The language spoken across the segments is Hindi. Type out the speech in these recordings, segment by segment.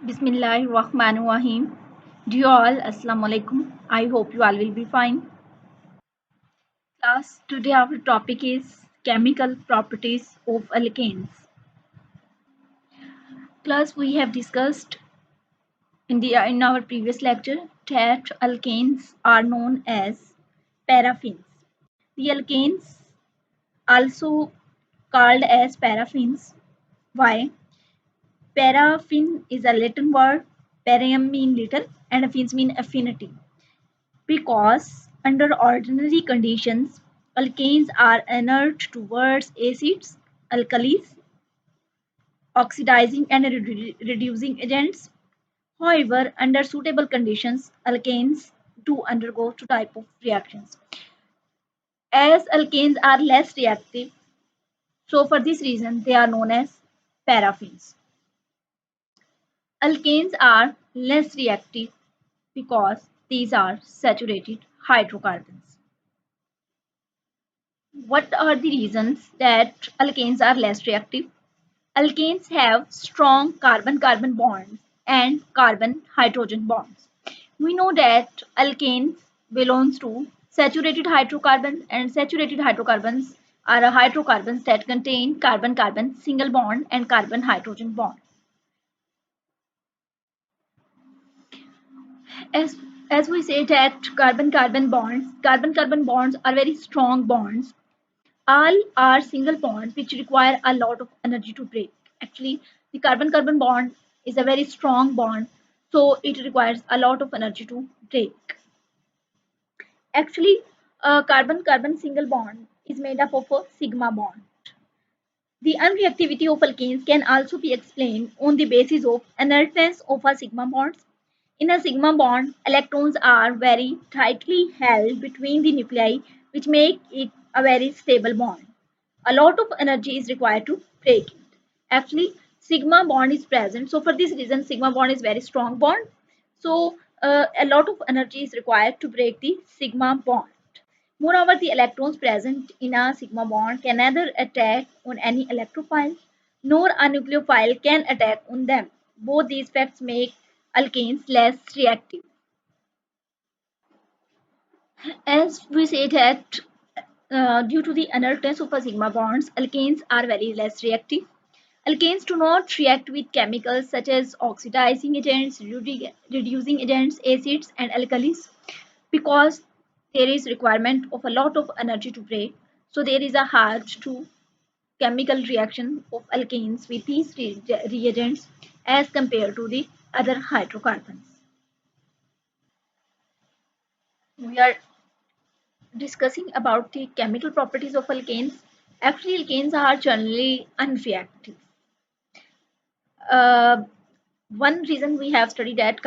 Bismillahirrahmanirrahim. Dear all, Assalamu alaikum. I hope you all will be fine. Class, today our topic is chemical properties of alkanes. Class, we have discussed in our previous lecture that alkanes are known as paraffins. The alkanes, also called as paraffins. Why? Paraffin is a Latin word. Param mean little and affins mean affinity. Because under ordinary conditions, alkanes are inert towards acids, alkalis, oxidizing and reducing agents. However, under suitable conditions, alkanes do undergo two types of reactions. As alkanes are less reactive, so for this reason they are known as paraffins. Alkanes are less reactive because these are saturated hydrocarbons. What are the reasons that alkanes are less reactive? Alkanes have strong carbon-carbon bonds and carbon-hydrogen bonds. We know that alkanes belongs to saturated hydrocarbons, and saturated hydrocarbons are hydrocarbons that contain carbon-carbon single bond and carbon-hydrogen bond. As, as we say that carbon-carbon bonds are very strong bonds. All are single bonds which require a lot of energy to break. Actually, the carbon-carbon bond is a very strong bond, so it requires a lot of energy to break. Actually, a carbon-carbon single bond is made up of a sigma bond. The unreactivity of alkanes can also be explained on the basis of inertness of a sigma bond. In a sigma bond, electrons are very tightly held between the nuclei, which make it a very stable bond. A lot of energy is required to break it. Actually, sigma bond is present. So for this reason, sigma bond is very strong bond. So a lot of energy is required to break the sigma bond. Moreover, the electrons present in a sigma bond can neither attack on any electrophile nor a nucleophile can attack on them. Both these facts make alkanes less reactive. As we say that due to the inertness of a sigma bonds, alkanes are very less reactive. Alkanes do not react with chemicals such as oxidizing agents, reducing agents, acids, and alkalis because there is requirement of a lot of energy to break. So there is a hard to chemical reaction of alkanes with these reagents as compared to the other hydrocarbons. We are discussing about the chemical properties of alkanes. Actually, alkanes are generally unreactive. Uh, One reason we have studied that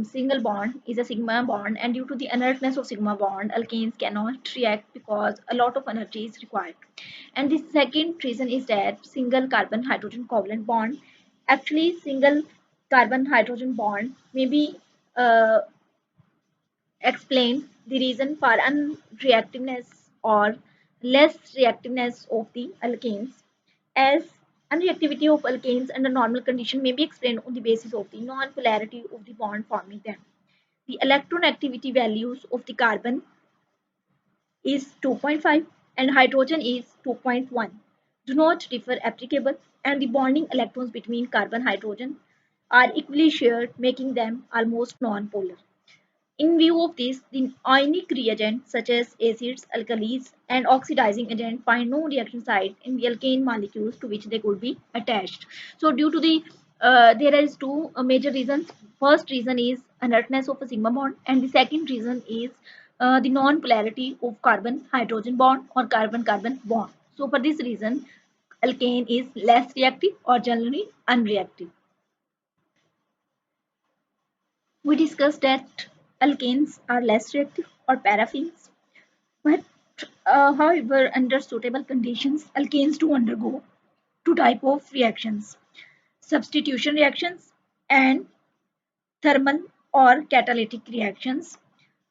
single bond is a sigma bond, and due to the inertness of sigma bond, alkanes cannot react because a lot of energy is required. And the second reason is that single carbon hydrogen covalent bond. Actually, single carbon hydrogen bond may be uh, explained the reason for unreactiveness or less reactiveness of the alkanes, as unreactivity of alkanes under normal condition may be explained on the basis of the non-polarity of the bond forming them. The electron activity values of the carbon is 2.5 and hydrogen is 2.1, do not differ applicable, and the bonding electrons between carbon and hydrogen are equally shared, making them almost non-polar. In view of this, the ionic reagents such as acids, alkalis, and oxidizing agents find no reaction site in the alkane molecules to which they could be attached. So, due to the there is two major reasons. First reason is inertness of a sigma bond, and the second reason is the non-polarity of carbon-hydrogen bond or carbon-carbon bond. So, for this reason, alkane is less reactive or generally unreactive. We discussed that alkanes are less reactive or paraffins, but however, under suitable conditions, alkanes do undergo two type of reactions: substitution reactions and thermal और catalytic reactions.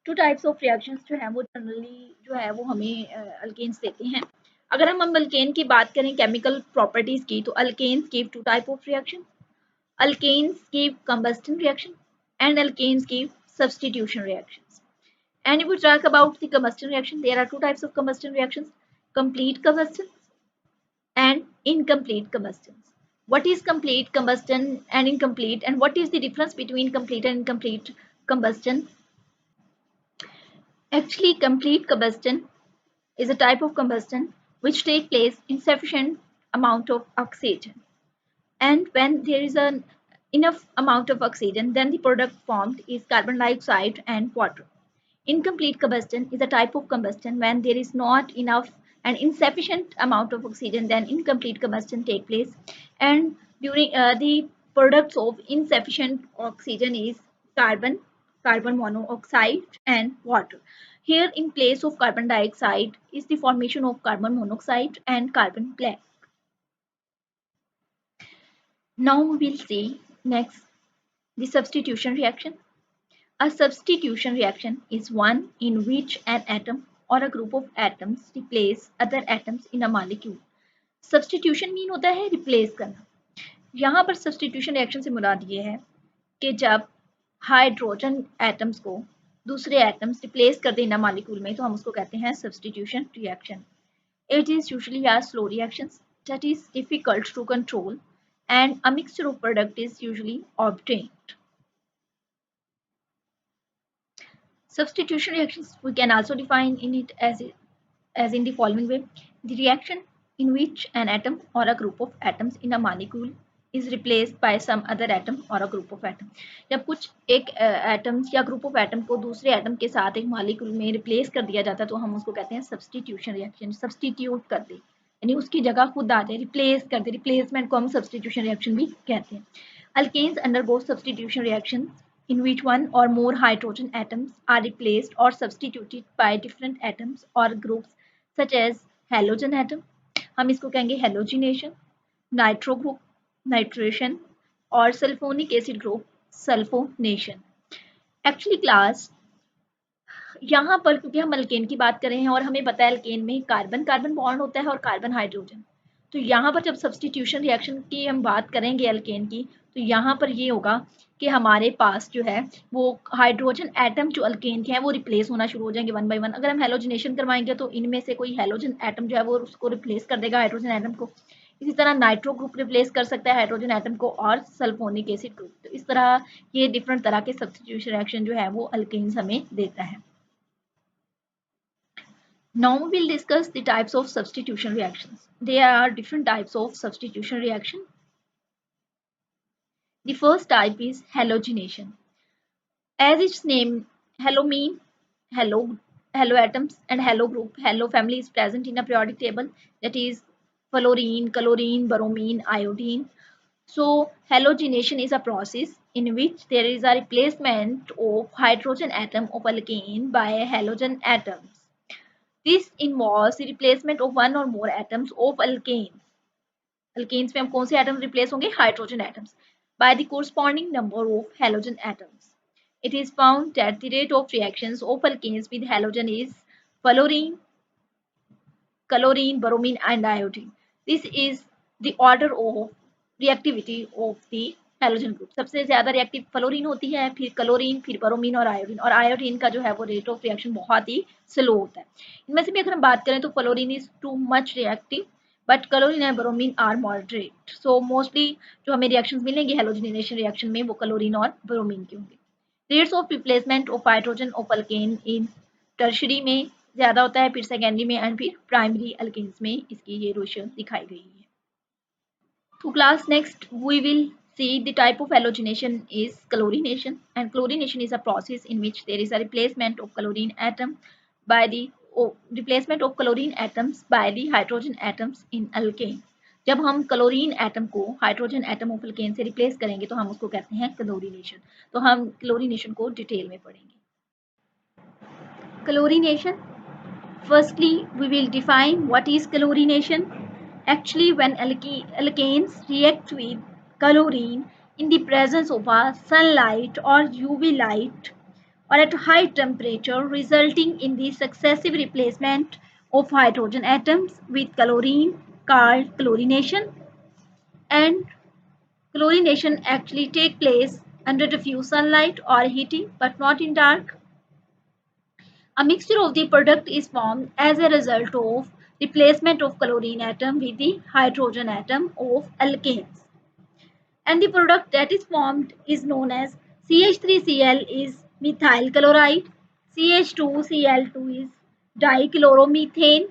Two types of reactions जो है वो जनरली जो है वो हमें अल्केन्स देते हैं. अगर हम अल्केन की बात करें केमिकल प्रॉपर्टीज की, तो alkanes give two type of reaction. Alkanes give combustion reaction and alkanes give substitution reactions. And if we talk about the combustion reaction, there are two types of combustion reactions: complete combustion and incomplete combustions. What is complete combustion and incomplete, and what is the difference between complete and incomplete combustion? Actually, complete combustion is a type of combustion which takes place in sufficient amount of oxygen. And when there is an enough amount of oxygen, then the product formed is carbon dioxide and water. Incomplete combustion is a type of combustion when there is not enough and insufficient amount of oxygen, then incomplete combustion take place. And during the products of insufficient oxygen is carbon, carbon monoxide and water. Here in place of carbon dioxide is the formation of carbon monoxide and carbon black. Now we will see next the substitution reaction. A substitution reaction is one in which an atom or a group of atoms replace other atoms in a molecule. Substitution mean होता है रिप्लेस करना. यहाँ पर substitution reaction से मुराद ये है कि जब हाइड्रोजन एटम्स को दूसरे एटम्स रिप्लेस कर देना मॉलिक्यूल में, तो हम उसको कहते हैं substitution reaction. It is usually a slow reaction that is difficult to control, and a mixture of product is usually obtained. Substitution reactions we can also define in it as in the following way: the reaction in which an atom or a group of atoms in a molecule is replaced by some other atom or a group of atom. जब कुछ एक एटम्स या ग्रुप ऑफ एटम को दूसरे एटम के साथ एक मॉलिक्यूल में रिप्लेस कर दिया जाता है, तो हम उसको कहते हैं सब्सटीट्यूशन रिएक्शन. सब्सटीट्यूट कर दे यानी उसकी जगह खुद आ जाए, रिप्लेस कर दे. रिप्लेसमेंट को हम सब्सटीट्यूशन रिएक्शन भी कहते हैं. Alkanes undergo substitution reaction in which one or more hydrogen atoms are replaced or substituted by different atoms or groups such as halogen atom, हम इसको कहेंगे halogenation, nitro group, nitration, और sulphonic acid group sulphonation. Actually class यहाँ पर क्योंकि हम अल्केन की बात कर रहे हैं और हमें पता है अल्केन में कार्बन कार्बन बॉन्ड होता है और कार्बन हाइड्रोजन, तो यहाँ पर जब सब्सटीट्यूशन रिएक्शन की हम बात करेंगे अल्केन की, तो यहाँ पर ये होगा कि हमारे पास जो है वो हाइड्रोजन एटम जो अल्केन के हैं वो रिप्लेस होना शुरू हो जाएंगे वन बाय वन. अगर हम हेलोजिनेशन करवाएंगे तो इनमें से कोई हेलोजन एटम जो है वो उसको रिप्लेस कर देगा हाइड्रोजन एटम को. इसी तरह नाइट्रो ग्रुप रिप्लेस कर सकता है हाइड्रोजन एटम को और सल्फोनिक एसिड ग्रुप. तो इस तरह ये डिफरेंट तरह के सब्सटीट्यूशन रिएक्शन जो है वो अल्केन्स हमें देता है. Now we will discuss the types of substitution reactions. There are different types of substitution reaction. The first type is halogenation. As its name, halo mean halo, halo atoms and halo group. Halo family is present in a periodic table, that is fluorine, chlorine, bromine, iodine. So halogenation is a process in which there is a replacement of hydrogen atom of alkane by halogen atoms. This involves the replacement of one or more atoms of alkanes. Alkanes में हम कौन से atoms replace होंगे? Hydrogen atoms by the corresponding number of halogen atoms. It is found that the rate of reactions of alkanes with halogen is fluorine, chlorine, bromine, and iodine. This is the order of reactivity of the halogen group. सबसे ज्यादा रिएक्टिव फ्लोरीन होती है, फिर क्लोरीन, फिर ब्रोमीन और आयोडीन. और आयोडीन का जो है वो रेट ऑफ रिएक्शन बहुत ही स्लो होता है. इनमें से भी अगर हम बात करें तो fluorine is too much reactive, but chlorine and bromine are moderate. So mostly जो हमें रिएक्शंस मिलेंगे हेलोजिनेशन रिएक्शन में वो क्लोरीन और ब्रोमीन के होंगे. Rates of replacement of hydrogen of alkane in tertiary में ज्यादा होता है, फिर सेकेंडरी में एंड फिर प्राइमरी अल्केन्स में इसकी ये रेशियो दिखाई गई है. तो class next we will see the type of halogenation is chlorination, and chlorination is a process in which there is a replacement of chlorine atom by the replacement of chlorine atoms by the hydrogen atoms in alkane. जब हम क्लोरीन एटम को हाइड्रोजन एटम ऑफ अल्केन से रिप्लेस करेंगे तो हम उसको कहते हैं क्लोरीनेशन. तो हम क्लोरीनेशन को डिटेल में पढ़ेंगे. Chlorination, firstly we will define what is chlorination. Actually, when alkanes react with chlorine in the presence of a sunlight or UV light or at high temperature, resulting in the successive replacement of hydrogen atoms with chlorine, called chlorination. And Chlorination actually take place under diffuse sunlight or heating, but not in dark. A mixture of the product is formed as a result of replacement of chlorine atom with the hydrogen atom of alkanes. And the product that is formed is known as CH3Cl is methyl chloride, CH2Cl2 is dichloromethane,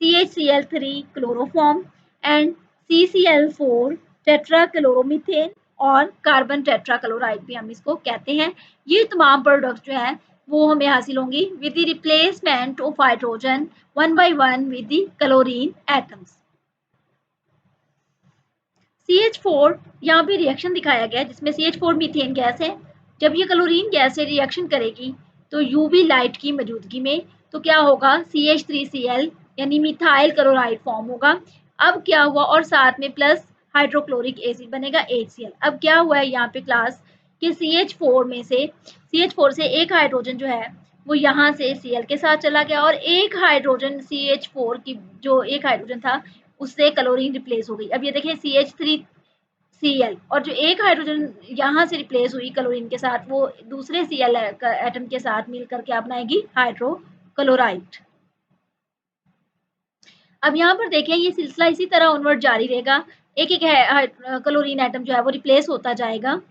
CHCl3 chloroform and CCl4 tetrachloromethane और कार्बन टेट्राक्लोराइड भी हम इसको कहते हैं। ये तमाम प्रोडक्ट्स जो हैं वो हमें हासिल होंगी with the replacement of hydrogen one by one with the chlorine atoms. CH4 यहाँ पे रिएक्शन दिखाया गया है जिसमें CH4 मीथेन गैस है। जब ये क्लोरीन गैस से रिएक्शन करेगी तो यूवी लाइट की मौजूदगी में तो क्या होगा, CH3Cl यानी मिथाइल क्लोराइड फॉर्म होगा। अब क्या हुआ, और साथ में प्लस हाइड्रोक्लोरिक एसिड बनेगा HCl। अब क्या हुआ है यहाँ पे क्लास कि CH4 से एक हाइड्रोजन जो है वो यहाँ से Cl के साथ चला गया और एक हाइड्रोजन CH4 की जो एक हाइड्रोजन था उससे क्लोरीन रिप्लेस हो गई। अब ये देखें CH3Cl और जो एक हाइड्रोजन यहाँ से रिप्लेस हुई क्लोरीन के साथ वो दूसरे Cl एटम के साथ मिलकर क्या बनाएगी, हाइड्रोक्लोराइड। अब यहाँ पर देखें ये सिलसिला इसी तरह ऑनवर्ड जारी रहेगा, एक एक क्लोरीन एटम जो है वो रिप्लेस होता जाएगा।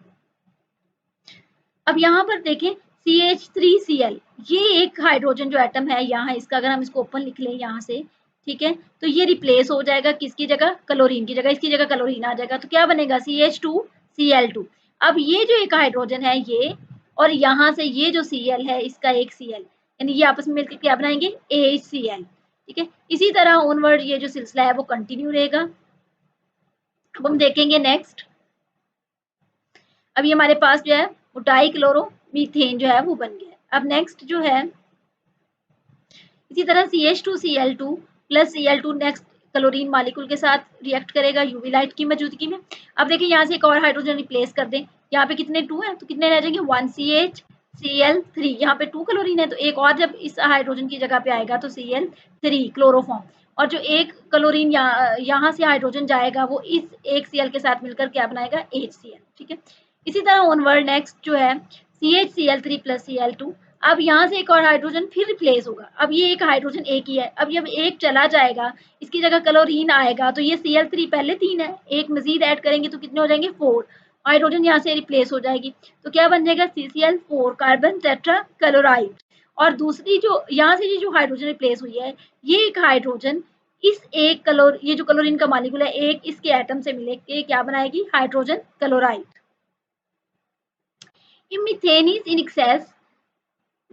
अब यहाँ पर देखें CH3Cl ये एक हाइड्रोजन जो एटम है यहाँ इसका अगर हम इसको ओपन लिख लें यहाँ से, ठीक है, तो ये रिप्लेस हो जाएगा किसकी जगह, क्लोरीन की जगह, इसकी जगह क्लोरीन आ जाएगा तो क्या बनेगा CH2Cl2। अब ये जो एक हाइड्रोजन है ये और यहाँ से ये जो Cl है इसका एक Cl यानी ये आपस में मिलकर क्या बनाएंगे HCl, ठीक है। इसी तरह ऑनवर्ड ये जो सिलसिला है वो कंटिन्यू रहेगा। अब हम देखेंगे नेक्स्ट, अब ये हमारे पास जो है वो डाइक्लोरोमीथेन जो है वो बन गया है। अब नेक्स्ट जो है इसी तरह CH2Cl2 plus Cl2 next chlorine molecule के साथ रिएक्ट करेगा यूवी लाइट की मौजूदगी में। अब देखिए यहाँ से एक और हाइड्रोजन रिप्लेस कर दें, यहाँ पे कितने 2 हैं तो कितने रह जाएंगे 1CHCl3, यहाँ पे 2 क्लोरीन है तो एक और जब इस हाइड्रोजन की जगह पे आएगा तो Cl3 क्लोरोफॉर्म और जो एक क्लोरीन यहाँ से हाइड्रोजन जाएगा वो इस एक Cl के साथ मिलकर क्या बनाएगा HCl, ठीक है। इसी तरह ऑनवर्ड नेक्स्ट जो है CHCl3 प्लस Cl2, अब यहाँ से एक और हाइड्रोजन फिर रिप्लेस होगा। अब ये एक हाइड्रोजन एक ही है, अब जब एक चला जाएगा इसकी जगह क्लोरीन आएगा तो ये Cl3 पहले 3 है, एक मजीद ऐड करेंगे तो कितने हो जाएंगे 4, हाइड्रोजन यहाँ से रिप्लेस हो जाएगी तो क्या बन जाएगा CCl4 कार्बन टेट्राक्लोराइड। और दूसरी जो यहाँ से जो हाइड्रोजन रिप्लेस हुई है ये एक हाइड्रोजन इस एक ये जो क्लोरीन का मॉलिक्यूल है एक इसके एटम से मिले के क्या बनाएगी hydrogen chloride. If methane is in excess,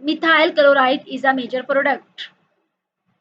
methyl chloride is a major product.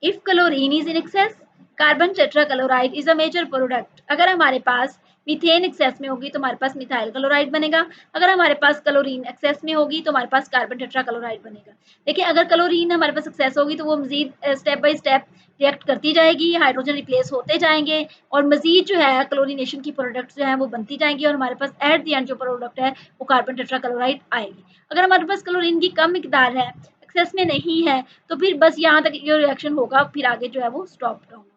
If chlorine is in excess, carbon tetrachloride is a major product. अगर हमारे पास मीथेन एक्सेस में होगी तो हमारे पास मिथाइल क्लोराइड बनेगा, अगर हमारे पास क्लोरीन एक्सेस में होगी तो हमारे पास कार्बन टेट्राक्लोराइड बनेगा। देखिए अगर क्लोरीन हमारे पास एक्सेस होगी तो वो मजीद स्टेप बाय स्टेप रिएक्ट करती जाएगी, हाइड्रोजन रिप्लेस होते जाएंगे और मजीद जो है क्लोरीनेशन की प्रोडक्ट्स जो है वो बनती जाएंगी और हमारे पास एट द एंड जो प्रोडक्ट है वो कार्बन टेट्राक्लोराइड आएगी। अगर हमारे पास क्लोरीन की कम मिकदार है, एक्सेस में नहीं है, तो फिर बस यहाँ तक ये रिएक्शन होगा, फिर आगे जो है वो स्टॉप डाउन हो जाएगा।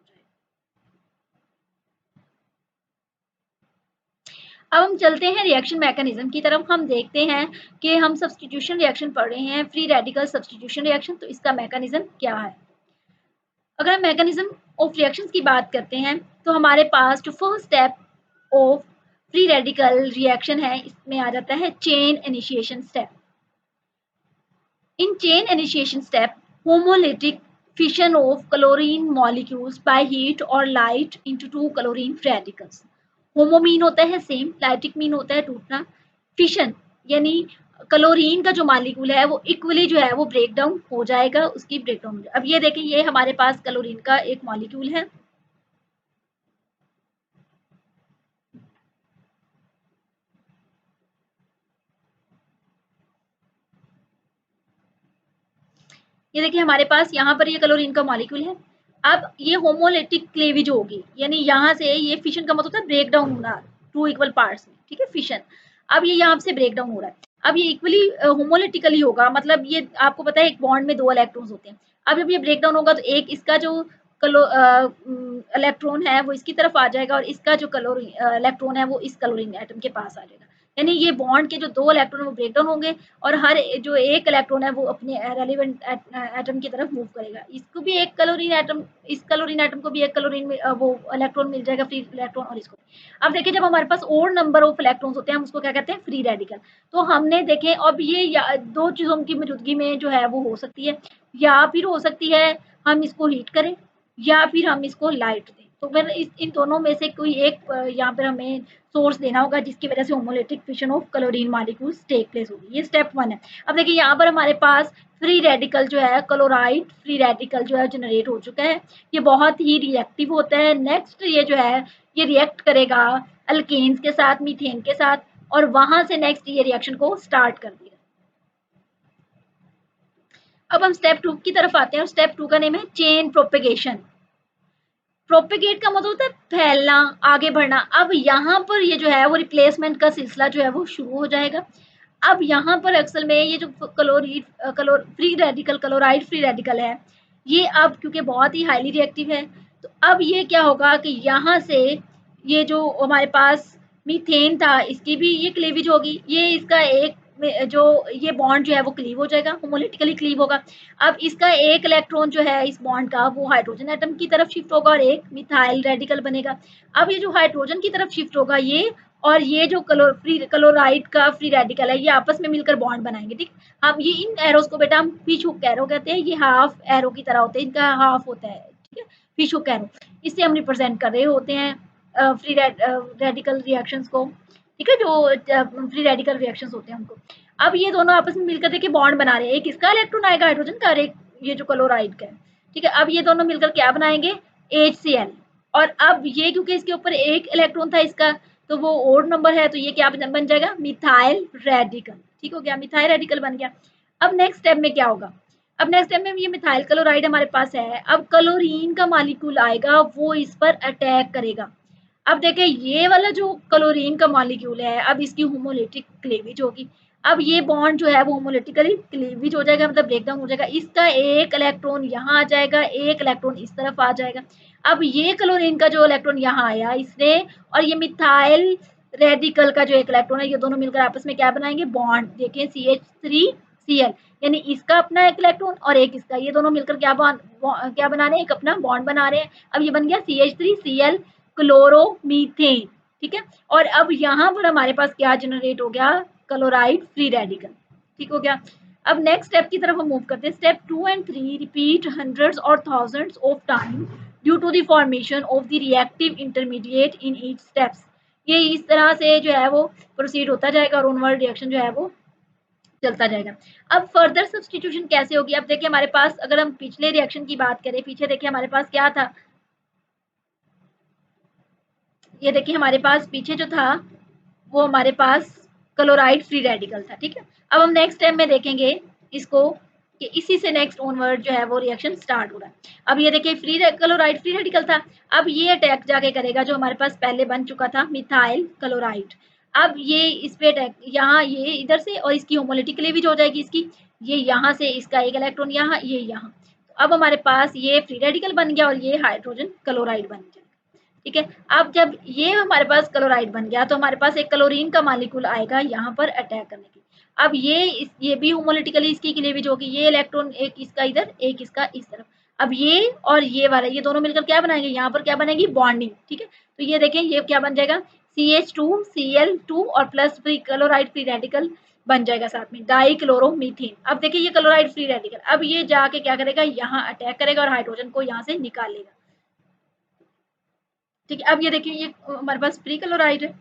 अब हम चलते हैं रिएक्शन मैकेनिज्म की तरफ। हम देखते हैं कि हम सब्स्टिट्यूशन रिएक्शन पढ़ रहे हैं, फ्री रेडिकल सब्स्टिट्यूशन रिएक्शन, तो इसका मैकेनिज्म क्या है। अगर हम मैकेनिज्म ऑफ रिएक्शंस की बात करते हैं तो हमारे पास जो first step of free radical reaction है इसमें आ जाता है chain initiation step. In chain initiation step, homolytic fission of chlorine molecules by heat or light into two chlorine radicals. Homo mean होता है सेम, लाइटिक मीन होता है टूटना, फिशन यानी क्लोरीन का जो मॉलिक्यूल है वो इक्वली जो है वो ब्रेक डाउन हो जाएगा, उसकी ब्रेक डाउन। अब ये देखें ये हमारे पास क्लोरीन का एक मॉलिक्यूल है, ये देखिए हमारे पास यहाँ पर ये क्लोरीन का मॉलिक्यूल है। अब ये होमोलिटिक क्लेवेज होगी यानी यहाँ से ये फिशन का मतलब होता है ब्रेक डाउन होना टू इक्वल पार्ट्स में, ठीक है, फिशन। अब ये यहाँ से ब्रेक डाउन हो रहा है, अब ये इक्वली होमोलिटिकली होगा, मतलब ये आपको पता है एक बॉन्ड में 2 इलेक्ट्रॉन्स होते हैं। अब जब ये ब्रेक डाउन होगा तो एक इसका जो इलेक्ट्रॉन है वो इसकी तरफ आ जाएगा और इसका जो इलेक्ट्रॉन है वो इस क्लोरीन एटम के पास आ जाएगा। यानी ये बॉन्ड के जो 2 इलेक्ट्रॉन वो ब्रेक डाउन होंगे और हर जो एक इलेक्ट्रॉन है वो अपने रेलेवेंट एटम की तरफ मूव करेगा। इसको भी एक क्लोरीन एटम, इस क्लोरीन एटम को भी एक क्लोरीन में वो इलेक्ट्रॉन मिल जाएगा, फ्री इलेक्ट्रॉन, और इसको। अब देखिए जब हमारे पास और नंबर ऑफ इलेक्ट्रॉन्स होते हैं हम उसको क्या कहते हैं, फ्री रेडिकल। तो हमने देखें अब ये दो चीजों की मौजूदगी में जो है वो हो सकती है, या फिर हो सकती है हम इसको हीट करें या फिर हम इसको लाइट दें। तो फिर इन दोनों में से कोई एक यहाँ पर हमें सोर्स देना होगा जिसकी वजह से homolytic fission of chlorine molecules take place होगी। ये स्टेप 1 है। अब देखिए यहाँ पर हमारे पास फ्री रेडिकल जो है, क्लोराइड फ्री रेडिकल जो है जनरेट हो चुका है। ये बहुत ही रिएक्टिव होता है। नेक्स्ट ये जो है ये रिएक्ट करेगा अल्केन्स के साथ, मीथेन के साथ, और वहां से नेक्स्ट ये रिएक्शन को स्टार्ट कर दिया। अब हम स्टेप 2 की तरफ आते हैं और स्टेप 2 का नेम है चेन प्रोपेगेशन। प्रोपेगेट का मतलब होता है फैलना, आगे बढ़ना। अब यहाँ पर ये जो है वो रिप्लेसमेंट का सिलसिला जो है वो शुरू हो जाएगा। अब यहाँ पर अक्सर में ये जो free radical, chloride free radical है, ये अब क्योंकि बहुत ही हाईली रिएक्टिव है, तो अब ये क्या होगा कि यहाँ से ये जो हमारे पास मीथेन था इसकी भी ये क्लीवेज होगी। ये इसका एक जो ये बॉन्ड जो है वो क्लीव हो जाएगा, होमोलिटिकली क्लीव होगा। अब इसका एक इलेक्ट्रॉन जो है इस बॉन्ड का वो हाइड्रोजन एटम की तरफ शिफ्ट होगा और एक मिथाइल रेडिकल बनेगा। अब ये जो हाइड्रोजन की तरफ शिफ्ट होगा ये, और ये जो क्लोराइड का फ्री रेडिकल है ये आपस में मिलकर बॉन्ड बनाएंगे। ठीक, हम ये इन एरोस को बेटा हम फिश हुक एरो कहते हैं। ये हाफ एरो की तरह होते हैं, इनका हाफ होता है। ठीक है, फिश हुक एरो, इससे हम रिप्रेजेंट कर रहे होते हैं फ्री रेडिकल रिएक्शंस को। ठीक है, जो फ्री रेडिकल रिएक्शंस होते हैं उनको। अब ये दोनों आपस में मिलकर देखिए बॉन्ड बना रहे हैं। एक इसका इलेक्ट्रॉन आएगा हाइड्रोजन का और एक ये जो क्लोराइड का है। ठीक है, अब ये दोनों मिलकर क्या बनाएंगे, HCl। और अब ये क्योंकि इसके ऊपर एक इलेक्ट्रॉन था इसका, तो वो ओड नंबर है, तो ये क्या बन जाएगा, मिथाइल रेडिकल। ठीक हो गया, मिथाइल रेडिकल बन गया। अब नेक्स्ट स्टेप में क्या होगा, अब नेक्स्ट स्टेप में ये मिथाइल क्लोराइड हमारे पास है। अब क्लोरीन का मॉलिक्यूल आएगा, वो इस पर अटैक करेगा। अब देखिए ये वाला जो क्लोरीन का मॉलिक्यूल है, अब इसकी होमोलिटिक क्लीवेज होगी। अब ये बॉन्ड जो है वो होमोलिटिकली क्लीवेज हो जाएगा, मतलब ब्रेकडाउन हो जाएगा। इसका एक इलेक्ट्रॉन यहाँ आ जाएगा, एक इलेक्ट्रॉन इस तरफ आ जाएगा। अब ये क्लोरीन का जो इलेक्ट्रॉन यहाँ आया इसने, और ये मिथाइल रेडिकल का जो एक इलेक्ट्रॉन है, ये दोनों मिलकर आपस में क्या बनाएंगे, बॉन्ड। देखें CH3Cl, यानी इसका अपना एक इलेक्ट्रॉन और एक इसका, ये दोनों मिलकर क्या बना रहे हैं, एक अपना बॉन्ड बना रहे हैं। अब ये बन गया CH3Cl क्लोरोमीथेन। ठीक है, और अब यहाँ पर हमारे पास क्या जनरेट हो गया, क्लोराइड फ्री रेडिकल। ठीक हो गया। अब नेक्स्ट स्टेप की तरफ हम मूव करते हैं। स्टेप 2 एंड 3 रिपीट हंड्रेड्स और thousands of time due to the formation of the reactive intermediate in each steps. ये इस तरह से जो है वो प्रोसीड होता जाएगा और ऑनवर्ड रिएक्शन जो है वो चलता जाएगा। अब फर्दर सब्सटीट्यूशन कैसे होगी, अब देखिए हमारे पास अगर हम पिछले रिएक्शन की बात करें, पीछे देखिए हमारे पास क्या था, ये देखिए हमारे पास पीछे जो था वो हमारे पास क्लोराइड फ्री रेडिकल था। ठीक है, अब हम नेक्स्ट स्टेप में देखेंगे इसको कि इसी से नेक्स्ट ऑनवर्ड जो है वो रिएक्शन स्टार्ट हो रहा है। अब ये देखिए क्लोराइड फ्री रेडिकल था, अब ये अटैक जाके करेगा जो हमारे पास पहले बन चुका था, मिथाइल क्लोराइड। अब ये इस पे अटैक, यहाँ ये इधर से, और इसकी होमोलिटिक क्लीवेज हो जाएगी इसकी, ये यहाँ से इसका एक इलेक्ट्रॉन यहाँ, ये यहाँ। तो अब हमारे पास ये फ्री रेडिकल बन गया और ये हाइड्रोजन क्लोराइड बन गया। ठीक है, अब जब ये हमारे पास क्लोराइड बन गया तो हमारे पास एक क्लोरीन का मॉलिक्यूल आएगा यहाँ पर अटैक करने की। अब ये भी होमोलिटिकली इसकी क्लीवेज होगी, ये इलेक्ट्रॉन एक इसका इधर, एक इसका इस तरफ। अब ये और ये वाला, ये दोनों मिलकर क्या बनाएंगे, यहाँ पर क्या बनेगी, बॉन्डिंग। ठीक है, तो ये देखें ये क्या बन जाएगा, CH2Cl2 और plus free chloride free radical बन जाएगा साथ में, डाई क्लोरोमीथेन। अब देखिए ये क्लोराइड फ्री रेडिकल, अब ये जाके क्या करेगा, यहाँ अटैक करेगा और हाइड्रोजन को यहाँ से निकाल लेगा। ठीक है, अब ये देखिए ये हमारे पास फ्री क्लोराइड है।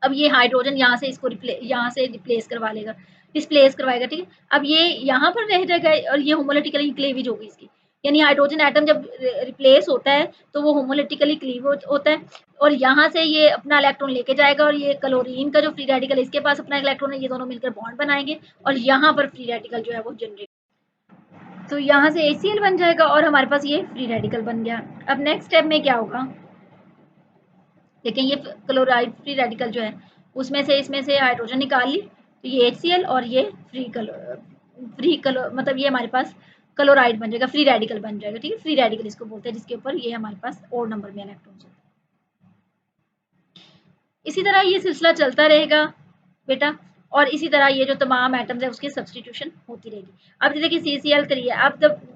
अब ये हाइड्रोजन यहाँ से इसको यहाँ से रिप्लेस करवा लेगा, डिस्प्लेस करवाएगा। ठीक है, अब ये यहाँ पर रह जाएगा और ये होमोलिटिकली क्लीवेज होगी इसकी, यानी हाइड्रोजन एटम जब रिप्लेस होता है तो वो होमोलिटिकली क्लीव होता है, और यहाँ से ये अपना इलेक्ट्रॉन लेके जाएगा, और ये क्लोरीन का जो फ्री रेडिकल इसके पास अपना इलेक्ट्रॉन है, ये दोनों मिलकर बॉन्ड बनाएंगे और यहाँ पर फ्री रेडिकल जो है वो जनरेट, तो यहाँ से HCl बन जाएगा और हमारे पास ये फ्री रेडिकल बन गया। अब नेक्स्ट स्टेप में क्या होगा, लेकिन ये क्लोराइड फ्री रेडिकल जो है उसमें से इसमें से हाइड्रोजन निकाल ली, तो ये HCl और ये फ्री कलर मतलब ये हमारे पास क्लोराइड बन जाएगा, फ्री रेडिकल बन जाएगा, ठीक है। फ्री रेडिकल इसको बोलते हैं, जिसके ऊपर ये हमारे पास और नंबर में इलेक्ट्रॉन्स होते हैं। इसी तरह ये सिलसिला चलता रहेगा बेटा, और इसी तरह ये जो तमाम एटम्स है उसकी सब्सटीट्यूशन होती रहेगी। अब देखिए CCl3 है,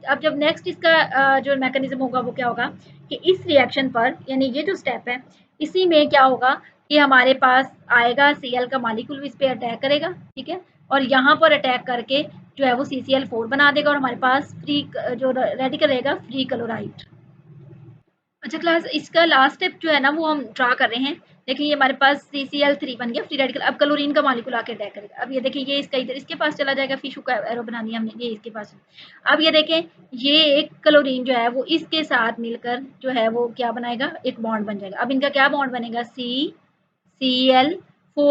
अब जब नेक्स्ट इसका जो मैकेनिज्म होगा वो क्या होगा कि इस रिएक्शन पर, यानी ये जो स्टेप है, इसी में क्या होगा कि हमारे पास आएगा Cl का मॉलिक्यूल भी इस पे अटैक करेगा, ठीक है, और यहाँ पर अटैक करके जो है वो CCl4 बना देगा, और हमारे पास फ्री जो रेडिकल रहेगा फ्री क्लोराइड। अच्छा क्लास, इसका लास्ट स्टेप जो है ना वो हम ड्रा कर रहे हैं। देखिए ये हमारे पास CCl3 बन गया फ्री रेडिकल। अब क्लोरीन का मॉलिक्यूल आके अटैक करेगा। अब ये देखिए ये इसका इधर इसके पास चला जाएगा, फिशू का एरो बनानी है हमने, ये इसके पास। अब ये देखें ये एक क्लोरीन जो है वो इसके साथ मिलकर जो है वो क्या बनाएगा, एक बॉन्ड बन जाएगा। अब इनका क्या बॉन्ड बनेगा, CCl4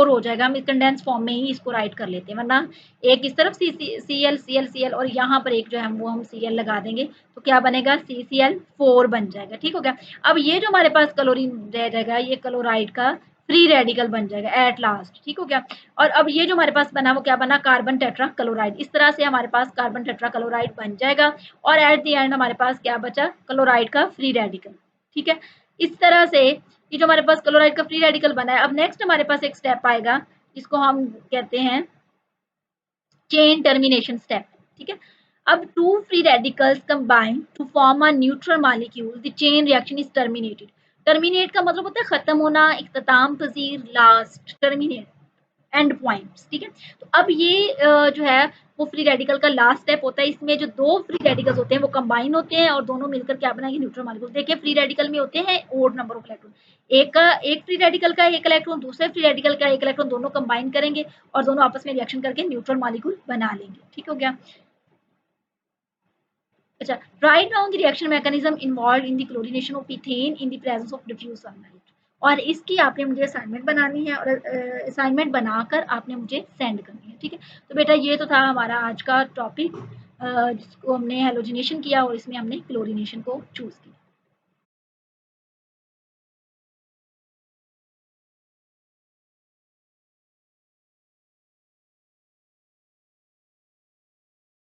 हो जाएगा। हम कंडेंस फॉर्म में ही इसको राइट कर लेते हैं, वरना एक इस तरफ Cl और यहाँ पर एक जो है वो हम Cl लगा देंगे तो क्या बनेगा, CCl4 बन जाएगा, ठीक हो गया। अब ये जो हमारे पास क्लोरीन रह जाएगा ये क्लोराइड का फ्री रेडिकल बन जाएगा एट लास्ट, ठीक हो गया। और अब ये जो हमारे पास बना वो क्या बना, कार्बन टेट्रा क्लोराइड। इस तरह से हमारे पास कार्बन टेट्रा क्लोराइड बन जाएगा, और एट द एंड हमारे पास क्या बचा, क्लोराइड का फ्री रेडिकल, ठीक है। इस तरह से ये जो हमारे पास क्लोराइड का फ्री रेडिकल बना है। अब नेक्स्ट हमारे पास एक स्टेप आएगा जिसको हम कहते हैं चेन टर्मिनेशन स्टेप, ठीक है। अब two free radicals combine to form a neutral molecule, the chain reaction is terminated. Terminate का मतलब होता है खत्म होना, इख्तिताम पजीर, लास्ट, टर्मिनेट, एंड पॉइंट्स, ठीक है। तो अब ये जो है वो फ्री रेडिकल का लास्ट स्टेप होता है। इसमें जो दो फ्री रेडिकल्स होते हैं वो कंबाइन होते हैं और दोनों मिलकर क्या बनाएंगे, न्यूट्रल मॉलिक्यूल। देखिए फ्री रेडिकल में होते हैं ओड नंबर ऑफ इलेक्ट्रॉन, एक फ्री रेडिकल का एक इलेक्ट्रॉन, दूसरे फ्री रेडिकल का एक इलेक्ट्रॉन, दोनों कंबाइन करेंगे और दोनों आपस में रिएक्शन करके न्यूट्रल मॉलिक्यूल बना लेंगे, ठीक हो गया। अच्छा, write down the reaction mechanism involve in the chlorination of ethane in the presence of diffuse sunlight. और इसकी आपने मुझे असाइनमेंट बनानी है, और असाइनमेंट बनाकर आपने मुझे सेंड करनी है, ठीक है। तो बेटा ये तो था हमारा आज का टॉपिक जिसको हमने हेलोजिनेशन किया और इसमें हमने क्लोरीनेशन को चूज किया।